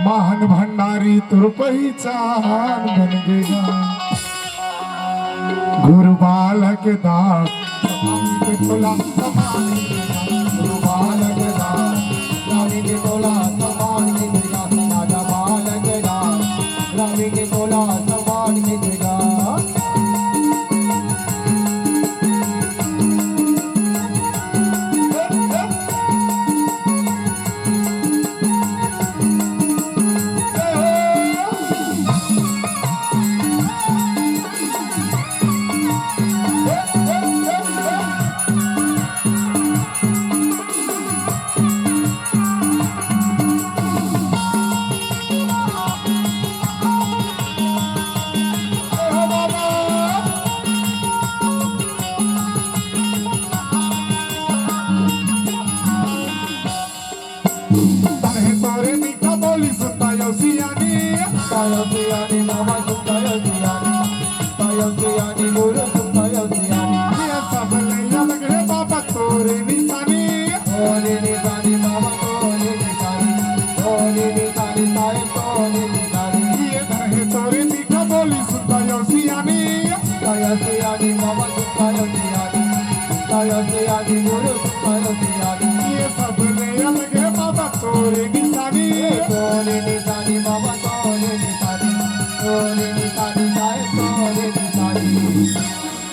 महान भंडारी तुर पहचान बन गया। गुरु बालक दास के तोला समान, गुरु बालक दास रानी के तोला समान मिलेगा। राजा बालक दास रानी के तोला समान मिलेगा।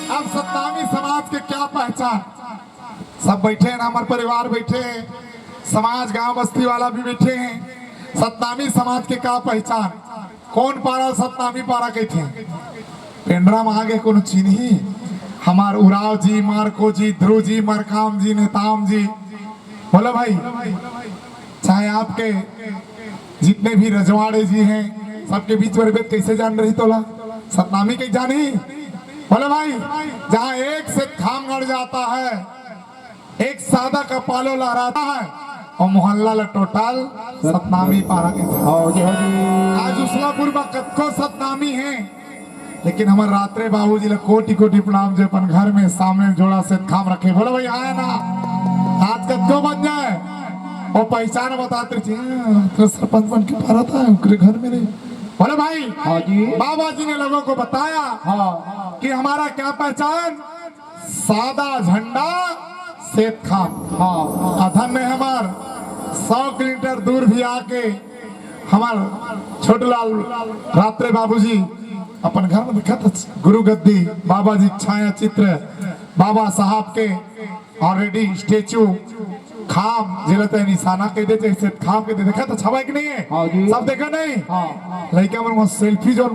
अब सतनामी समाज के क्या पहचान? सब बैठे हैं ना, हमारे परिवार बैठे हैं, समाज गांव बस्ती वाला भी बैठे हैं। सतनामी समाज के क्या पहचान? कौन पारा सतनामी पारा कहते हैं? पेंड्रा में आगे कौन चिन्ही? हमार उराव जी, मार्को जी, ध्रुव जी, मरकाम जी, नेताम जी। बोलो भाई, चाहे आपके जितने भी रजवाड़े जी हैं, सबके बीच में कैसे जान रही तोला? सतनामी कहीं जानी? बोले भाई, जहाँ एक से खाम गड़ जाता है, एक सादा का पालो लहराता है और मोहल्ला लटोटाल सतनामी पारा के। आज उसलापुर में कतको सतनामी है, लेकिन हमारे रात्रे बाबूजी ने कोटि कोटि प्रणाम जो अपन घर में सामने जोड़ा से खाम रखे। बोले भाई आया ना, आज कतको बन जाए वो पहचान बताते तो सरपंच बन के पारा था घर में नहीं। बोले भाई, हाँ जी, बाबा जी ने लोगों को बताया हाँ कि हमारा क्या पहचान? सादा झंडा सेत खाम। हाँ, अधन ने हमार 100 किलोमीटर दूर भी आके हमार छोटलाल रात्रे बाबूजी अपन घर में दिखा था गुरु गद्दी बाबा जी छाया चित्र बाबा साहब के ऑलरेडी स्टेचू खाम जिलते निशाना कह देते से खाम के देखा तो छवा कि नहीं है? हाँ जी, सब देखा नहीं? हाँ, लड़का मन वहाँ सेल्फी जो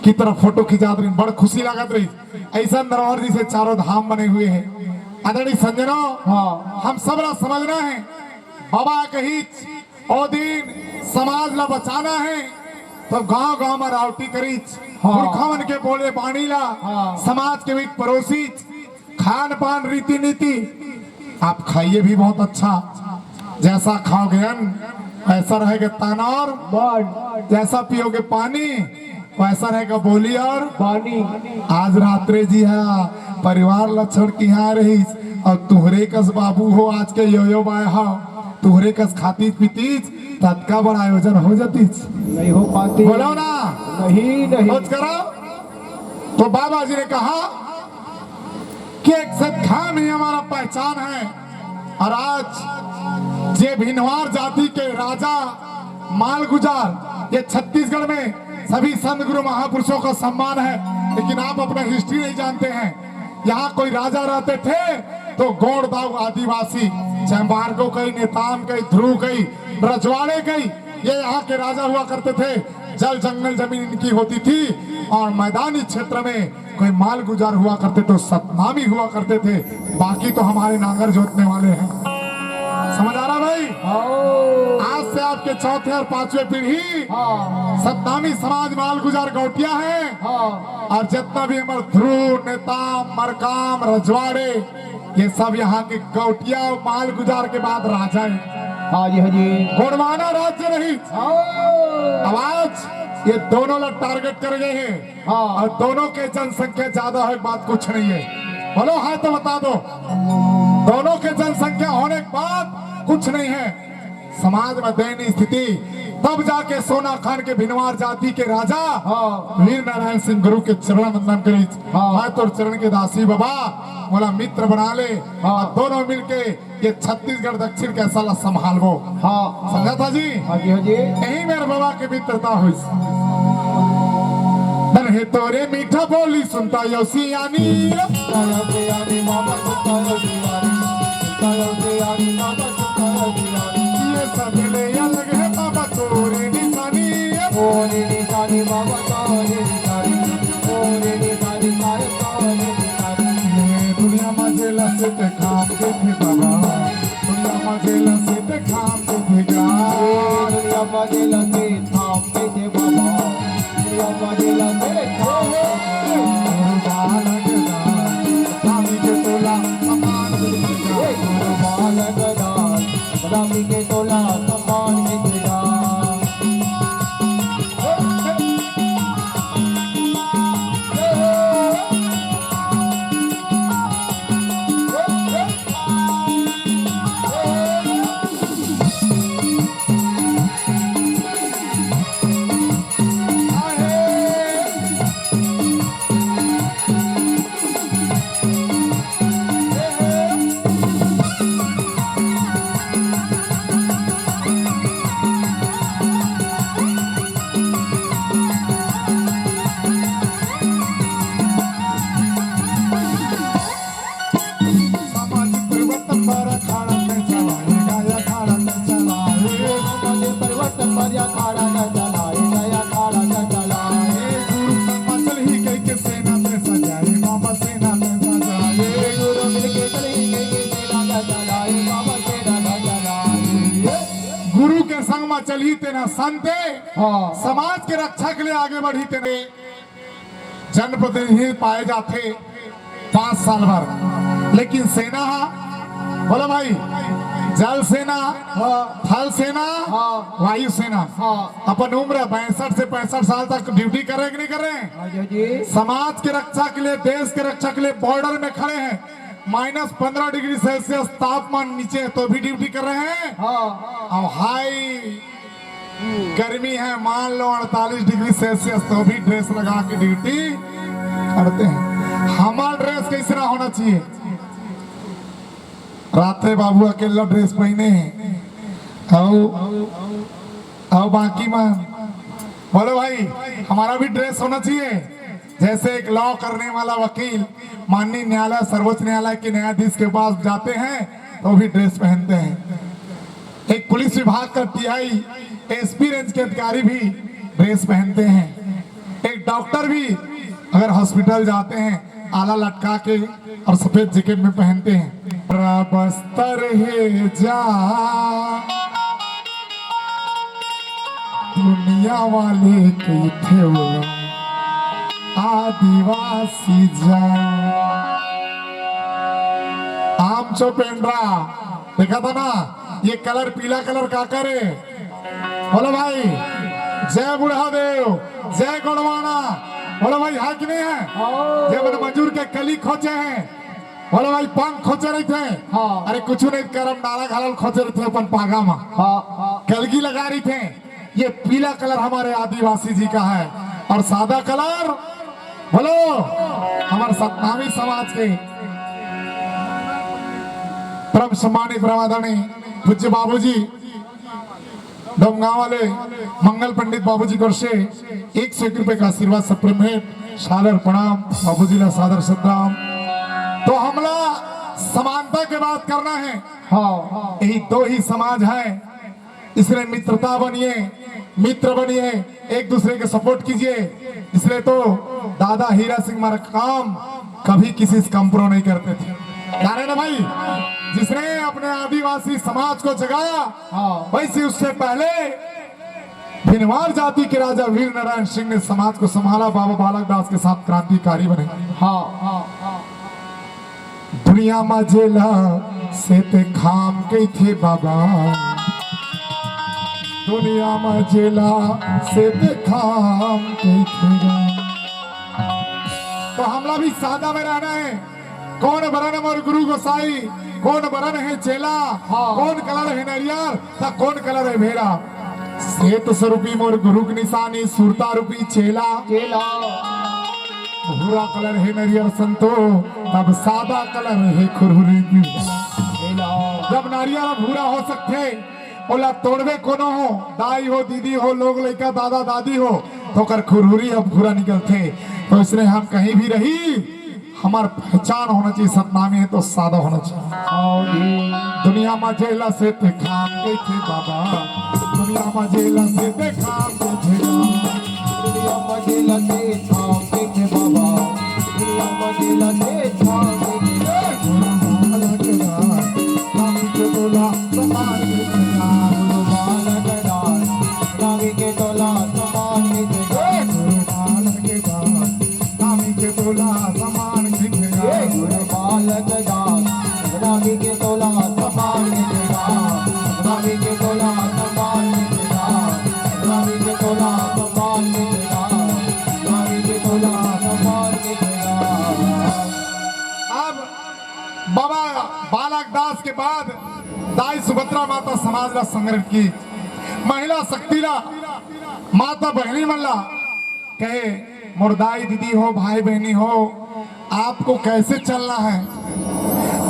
की तरफ फोटो खिंचात रही, बड़ खुशी लागत रही। ऐसा नरहर जी से चारों धाम बने हुए हैं। आदरणीय संजनो, हाँ, हम सब ला समझना है बाबा कही ओ दिन समाज ला बचाना है तो गांव गांव में रावटी करी पुरखावन के बोले बाणी ला समाज के बीच पड़ोसी खान पान रीति नीति आप खाइए भी बहुत अच्छा। जैसा खाओगे अन्न वैसा रहेगा ताना और जैसा पियोगे पानी वैसा रहेगा बोली और पानी। आज रात्रे जी है परिवार ला छोड़ के यहाँ रही और तुहरे कस बाबू हो आज के यो बाय हो तुहरे कस खाती पीतीज तत्का बड़ा आयोजन हो जाती नहीं हो पाती। बोलो ना, नहीं करो। तो बाबा जी ने कहा कि एक सतखाम ही हमारा पहचान है और आज ये भिनवार जाति के राजा मालगुजार ये छत्तीसगढ़ में सभी संत गुरु महापुरुषों का सम्मान है, लेकिन आप अपना हिस्ट्री नहीं जानते हैं। यहाँ कोई राजा रहते थे तो गौड़ दाऊ आदिवासी चंबारगो कई, नेताम कई, ध्रुव कई, रजवाड़े कई, ये यहाँ के राजा हुआ करते थे। जल जंगल जमीन इनकी होती थी और मैदानी क्षेत्र में कोई माल गुजार हुआ करते तो सतनामी हुआ करते थे। बाकी तो हमारे नांगर जोतने वाले हैं। समझ आ रहा भाई? आज से आपके चौथे और पांचवे पीढ़ी सतनामी समाज माल गुजार गौटिया है और जितना भी हमारे ध्रुव, नेताम, मरकाम, रजवाड़े ये सब यहाँ के गौटिया और माल गुजार के बाद राजा है। हाँ जी, हाँ जी, गोंडवाना राज्य नहीं। आवाज ये दोनों लोग टारगेट कर गए हैं और दोनों के जनसंख्या ज्यादा है, बात कुछ नहीं है। बोलो है तो बता दो। दोनों के जनसंख्या होने के बाद कुछ नहीं है। समाज में दयनीय स्थिति तब जाके सोना खान के भिनवार जाति के राजा हाँ। वीर नारायण सिंह गुरु के चरण वंदन करी। हाँ। मैं तो चरण के दासी बाबा बोला मित्र बना ले। हाँ। और दोनों मिलके ये छत्तीसगढ़ दक्षिण कैसा ला संभालो। हाँ समझा था जी। हाँ जी हाँ जी। यही मेरे बाबा की मित्रता हुई। धन है तोरे मीठा बोली सुनता यो सियानी ये सब ले अलग है बाबा तोरे निशानी। दुनिया माझे लसे खाम के थे बाबा दुनिया माझे लसे खाम के थे रामी के तोला सम्मान मिलेगा। गुरु के संग में चली तेना संते हाँ। समाज के रक्षा के लिए आगे बढ़ी तेने जनप्रतिनिधि पाए जाते 5 साल भर। लेकिन सेना बोला भाई जल सेना थल सेना वायु सेना अपन उम्र 62 से 65 साल तक ड्यूटी करे कि नहीं कर रहे हैं। हाँ जी जी। समाज की रक्षा के लिए देश की रक्षा के लिए बॉर्डर में खड़े हैं। -15 डिग्री सेल्सियस तापमान नीचे है तो भी ड्यूटी कर रहे हैं। हाँ और हाई गर्मी है मान लो 48 डिग्री सेल्सियस तो भी ड्रेस लगा के ड्यूटी करते हैं। हमारा ड्रेस कैसे ना होना चाहिए। रात्रे बाबू अकेला ड्रेस पहने आओ बाकी मान बोलो भाई हमारा भी ड्रेस होना चाहिए। जैसे एक लॉ करने वाला वकील माननीय न्यायालय सर्वोच्च न्यायालय के न्यायाधीश के पास जाते हैं तो भी ड्रेस पहनते हैं। एक पुलिस विभाग का टीआई एसपी रेंज के अधिकारी भी ड्रेस पहनते हैं। एक डॉक्टर भी अगर हॉस्पिटल जाते हैं आला लटका के और सफेद जैकेट में पहनते हैं। बस्तर है जा दुनिया वाले के थे वो आदिवासी जा आम चो पेंड्रा देखा था ना। ये कलर पीला कलर का करे बोलो भाई जय बुढ़ादेव जय गुणवाना बोलो भाई है कि नहीं है। जय मन मंजूर के कली खोचे हैं बोलो भाई पंख खोचे रहे थे। अरे कुछ नहीं करम नारा घालल खोचे रहे थे अपन पागा में कलगी लगा रही थे। ये पीला कलर हमारे आदिवासी जी का है और सादा कलर बोलो हमारे सतनामी समाज के परम सम्मानित प्रमादानी पूज्य बाबूजी डोमगांव वाले मंगल पंडित बाबूजी को से 101 रुपए का आशीर्वाद सप्लीमेंट सादर प्रणाम बाबूजी का सादर सद्राम। तो हमला समानता के बात करना है। यही 2 ही समाज है इसलिए मित्रता बनिए मित्र बनिए एक दूसरे के सपोर्ट कीजिए। इसलिए तो दादा हीरा सिंह हमारा काम कभी किसी से कंप्रो नहीं करते थे। कारण है भाई जिसने अपने आदिवासी समाज को जगाया वैसे उससे पहले भिनवार जाति के राजा वीर नारायण सिंह ने समाज को संभाला। बाबा बालक दास के साथ क्रांतिकारी बने। दुनिया में जेला से ते खाम के थे बाबा दुनिया में जेला से ते खाम के थे। तो हमला भी सादा में रहना है। कौन बरन मोर गुरु गोसाई कौन बरन है चेला कौन कलर है नरियर तो कौन कलर है भेड़ा। सेत स्वरूपी मोर गुरु की निशानी सुरता रूपी चेला चेला भूरा कलर है नरियर संतो तब सादा कलर है खुरहुरी की। चेला जब नारियल भूरा हो सकते ओला तोड़वे कोनो हो दाई हो दीदी हो लोग लड़का दादा दादी हो तो कर खुरहुरी अब भूरा निकलते। तो इसलिए हम कहीं भी रही हमार पहचान होना चाहिए सतनामी है तो सादा होना चाहिए। दुनिया में जेला से ते खाम के थे बाबा दुनिया में जेला से ते खाम के थे दुनिया मजे लगे छाव के थे बाबा दुनिया मजे लगे छाव के थे बोला समान के थे गुरु बालक दास नामी के तोला समान के थे नामी के बोला समान के थे गुरु बालक दास नामी के तोला समान के थे नामी के तोला समान के थे नामी के तोला समान के थे नामी के तोला समान के थे। अब बाबा बालक दास के बाद दाई सुभद्रा माता समाज ला संग्रह की महिला शक्तिला माता बहनी मल्ला कहे मुर्दाई दीदी हो भाई बहनी हो आपको कैसे चलना है।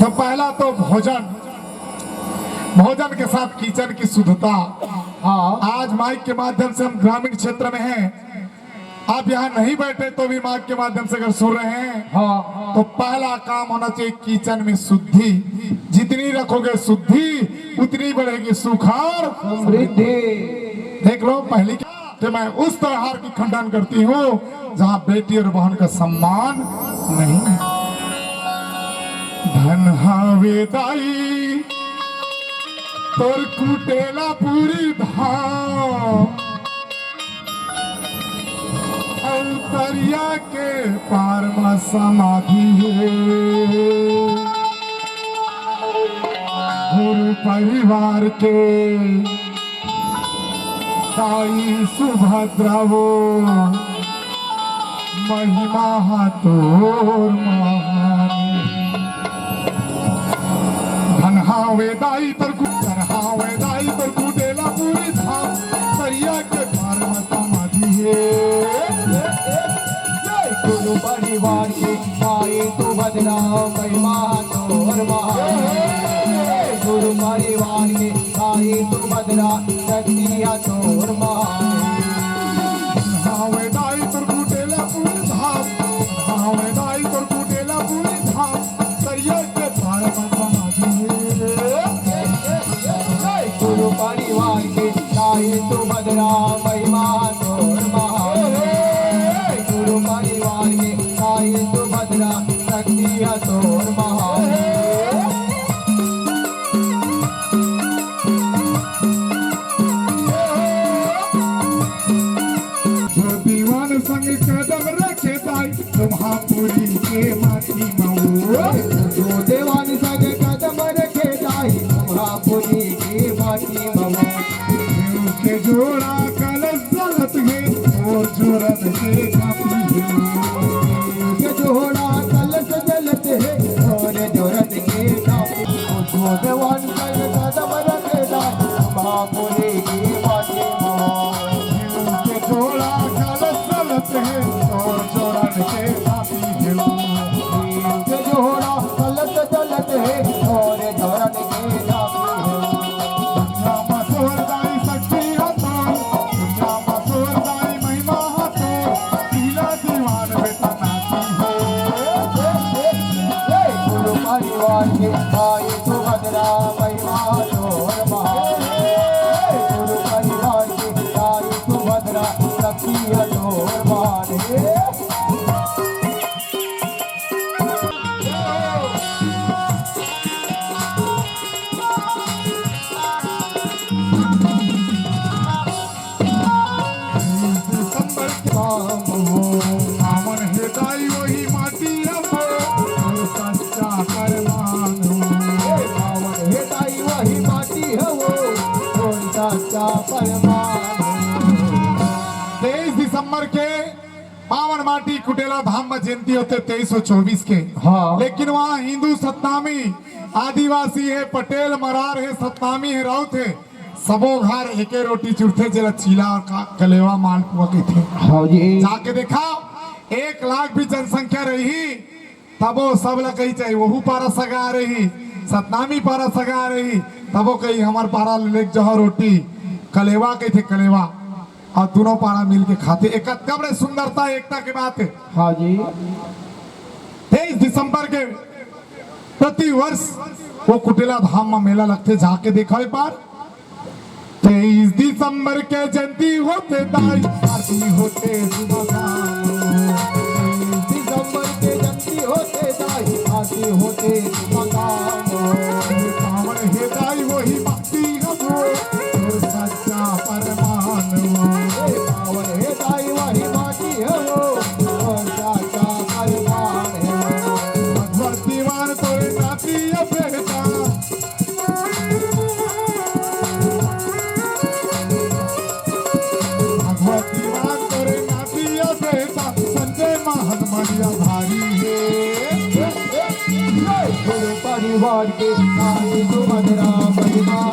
तो पहला तो भोजन भोजन के साथ किचन की शुद्धता। हाँ आज माइक के माध्यम से हम ग्रामीण क्षेत्र में हैं आप यहाँ नहीं बैठे तो भी माइक के माध्यम से अगर सुन रहे हैं हाँ तो पहला काम होना चाहिए किचन में शुद्धि। जितनी रखोगे शुद्धि उतनी बढ़ेगी सुखार समृद्धि। देख लो पहली कि मैं उस त्योहार की खंडन करती हूँ जहाँ बेटी और बहन का सम्मान नहीं है। धन हावे दाई तोर कुटेला पूरी धाम दरिया के पार में समाधि है गुरु परिवार के ताई सुभद्रा वो महिमा तोर महानी धनहा वेदाई तर कुटेला पूरी धाम दरिया के पार में समाधि है गुरु परिवार के आए तू बदला महिमा तोर महान गुरु परिवार के आए तू बदला शक्तिया तोर महान हावे दाई तर कुटेला पूरी धाम हावे दाई तर कुटेला पूरी धाम दरिया के पार में समाधि है गुरु परिवार के आए तू बदला महिमा तोर महान गुरु परिवार के आए तू बदला शक्तिया तोर महान दीवान संग कदम रखे दाई तुम्हापुरी के माटी मऊ जो देवान संग कदम रखे दाई तुम्हापुरी के माटी मऊ के जोड़ा कलश जलत है और जोरत के काफी के जोड़ा कलश जलत है और जोरत के काफी जो देवान संग कदम रखे दाई तुम्हापुरी के माटी मऊ के जोड़ा कलश जलत है और जोरत के काफी के जोड़ा कलश जलत है और जोरत के काफी मसोर दाई शक्ति हतार दुनिया मसोर दाई महिमा हतार पीला दीवान बेटा नाची है गुरु परिवार के आए तू बदला महिमा तोर महान गुरु परिवार के आए तू बदला शक्तिया तोर महान दिसंबर के आमन है दाई वही माटी रखो और सच्चा करमान पावन हे दाई वही माटी है वो कौन सच्चा परमान 23 दिसंबर के पावन माटी कुटेला धाम में जयंती होते 2324 के। हाँ। लेकिन वहाँ हिंदू सतनामी आदिवासी है पटेल मरार है सतनामी है राउत है सबो घर एके रोटी चुरथे जेला चीला और कलेवा मालपुआ के थे। हाँ जी जाके देखा 1 लाख भी जनसंख्या रही तबो सब ला कही चाहिए वहू पारा सगा रही सतनामी पारा सगा रही तबो कही हमार पारा लेक जहा रोटी कलेवा के थे कलेवा और दोनों पारा मिल के खाते एक कब्र सुंदरता एकता के बात है। हाँ जी 23 दिसंबर के प्रति वर्ष वो कुटिला धाम में मेला लगते जाके देखा एक बार 23 दिसंबर के जयंती होते दाई आरती होते सुबह शाम। 23 दिसंबर के जयंती होते दाई आरती होते मकाम पावन हे दाई वही भक्ति हम और सच्चा परमान पावन है दाई वही माटी है वो और चाचा परमान है भगवती मान तोरे नाती बेटा भगवती मान तोरे नाती बेटा संजय महन मरिया भारी है पूरे परिवार के साथ सुभद्रा परिवार